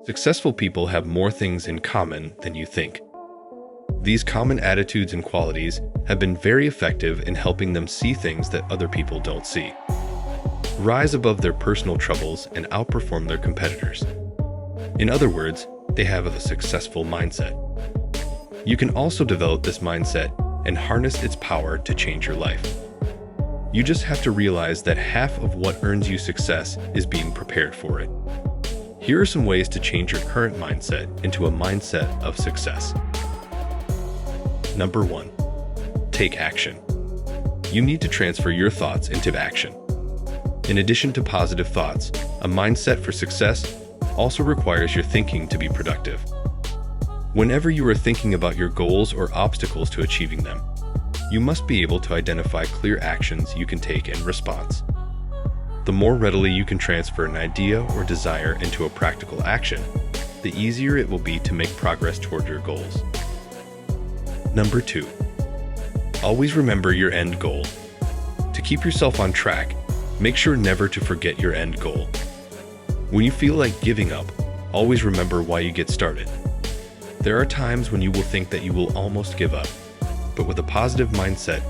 Successful people have more things in common than you think. These common attitudes and qualities have been very effective in helping them see things that other people don't see. Rise above their personal troubles and outperform their competitors. In other words, they have a successful mindset. You can also develop this mindset and harness its power to change your life. You just have to realize that half of what earns you success is being prepared for it. Here are some ways to change your current mindset into a mindset of success. Number 1. Take action. You need to transfer your thoughts into action. In addition to positive thoughts, a mindset for success also requires your thinking to be productive. Whenever you are thinking about your goals or obstacles to achieving them, you must be able to identify clear actions you can take in response. The more readily you can transfer an idea or desire into a practical action, the easier it will be to make progress toward your goals. Number 2. Always remember your end goal. To keep yourself on track, make sure never to forget your end goal. When you feel like giving up, always remember why you get started. There are times when you will think that you will almost give up, but with a positive mindset,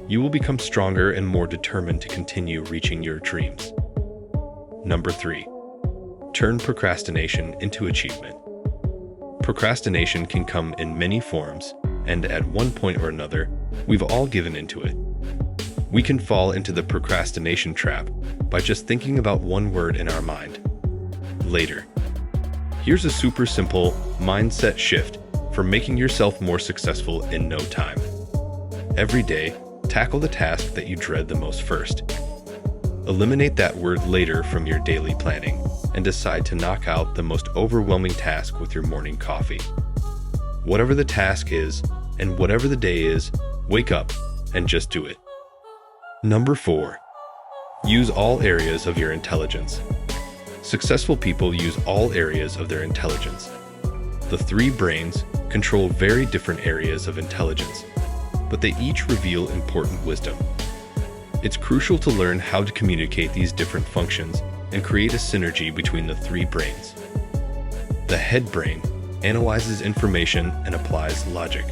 you will become stronger and more determined to continue reaching your dreams. Number 3. Turn procrastination into achievement. Procrastination can come in many forms, and at one point or another, we've all given into it. We can fall into the procrastination trap by just thinking about one word in our mind: later. Here's a super simple mindset shift for making yourself more successful in no time. Every day, tackle the task that you dread the most first. Eliminate that word later from your daily planning and decide to knock out the most overwhelming task with your morning coffee. Whatever the task is, and whatever the day is, wake up and just do it. Number 4. Use all areas of your intelligence. Successful people use all areas of their intelligence. The 3 brains control very different areas of intelligence, but they each reveal important wisdom. It's crucial to learn how to communicate these different functions and create a synergy between the 3 brains. The head brain analyzes information and applies logic.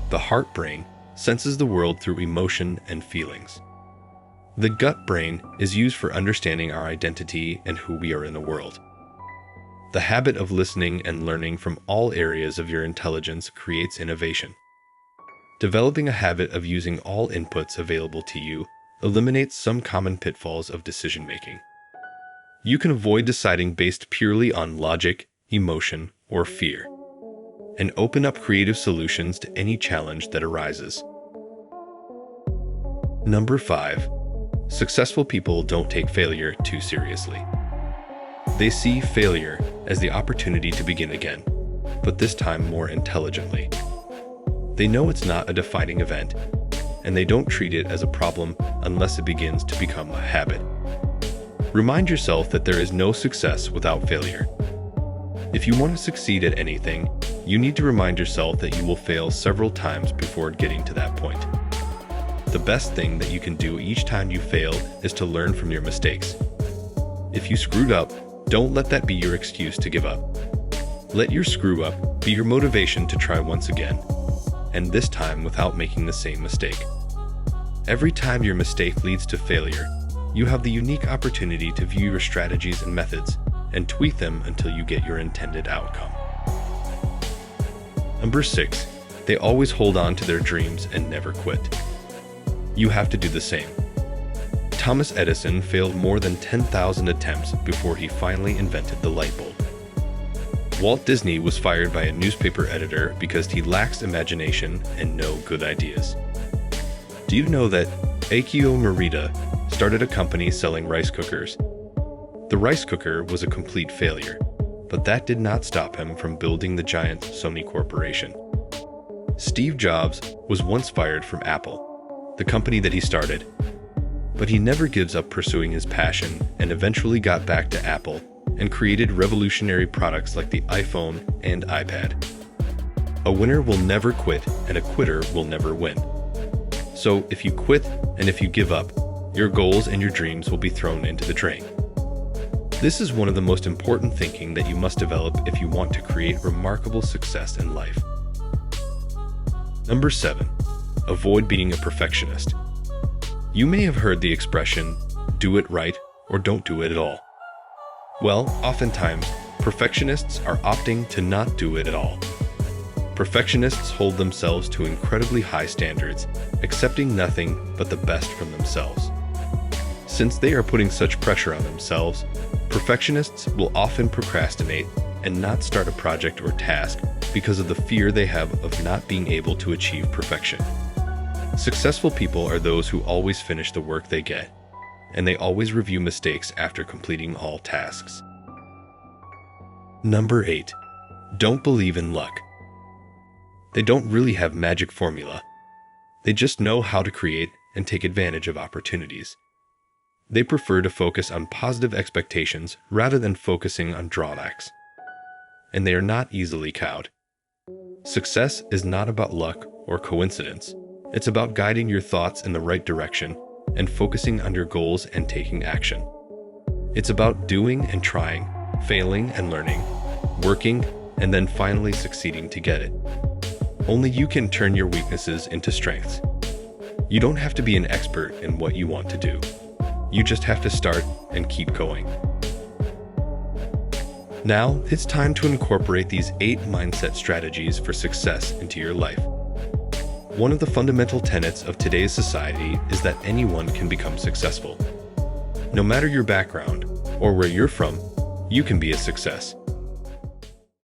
The heart brain senses the world through emotion and feelings. The gut brain is used for understanding our identity and who we are in the world. The habit of listening and learning from all areas of your intelligence creates innovation. Developing a habit of using all inputs available to you eliminates some common pitfalls of decision-making. You can avoid deciding based purely on logic, emotion, or fear, and open up creative solutions to any challenge that arises. Number 5. Successful people don't take failure too seriously. They see failure as the opportunity to begin again, but this time more intelligently. They know it's not a defining event, and they don't treat it as a problem unless it begins to become a habit. Remind yourself that there is no success without failure. If you want to succeed at anything, you need to remind yourself that you will fail several times before getting to that point. The best thing that you can do each time you fail is to learn from your mistakes. If you screwed up, don't let that be your excuse to give up. Let your screw up be your motivation to try once again, and this time without making the same mistake. Every time your mistake leads to failure, you have the unique opportunity to view your strategies and methods and tweak them until you get your intended outcome. Number 6. They always hold on to their dreams and never quit. You have to do the same. Thomas Edison failed more than 10,000 attempts before he finally invented the light bulb. Walt Disney was fired by a newspaper editor because he lacks imagination and no good ideas. Do you know that Akio Morita started a company selling rice cookers? The rice cooker was a complete failure, but that did not stop him from building the giant Sony Corporation. Steve Jobs was once fired from Apple, the company that he started, but he never gives up pursuing his passion and eventually got back to Apple and created revolutionary products like the iPhone and iPad. A winner will never quit, and a quitter will never win. So if you quit and if you give up, your goals and your dreams will be thrown into the drain. This is one of the most important thinking that you must develop if you want to create remarkable success in life. Number 7. Avoid being a perfectionist. You may have heard the expression, do it right or don't do it at all. Well, oftentimes, perfectionists are opting to not do it at all. Perfectionists hold themselves to incredibly high standards, accepting nothing but the best from themselves. Since they are putting such pressure on themselves, perfectionists will often procrastinate and not start a project or task because of the fear they have of not being able to achieve perfection. Successful people are those who always finish the work they get, and they always review mistakes after completing all tasks. Number 8. Don't believe in luck. They don't really have magic formula. They just know how to create and take advantage of opportunities. They prefer to focus on positive expectations rather than focusing on drawbacks. And they are not easily cowed. Success is not about luck or coincidence. It's about guiding your thoughts in the right direction and focusing on your goals and taking action. It's about doing and trying, failing and learning, working, and then finally succeeding to get it. Only you can turn your weaknesses into strengths. You don't have to be an expert in what you want to do. You just have to start and keep going. Now, it's time to incorporate these 8 mindset strategies for success into your life. One of the fundamental tenets of today's society is that anyone can become successful. No matter your background or where you're from, you can be a success.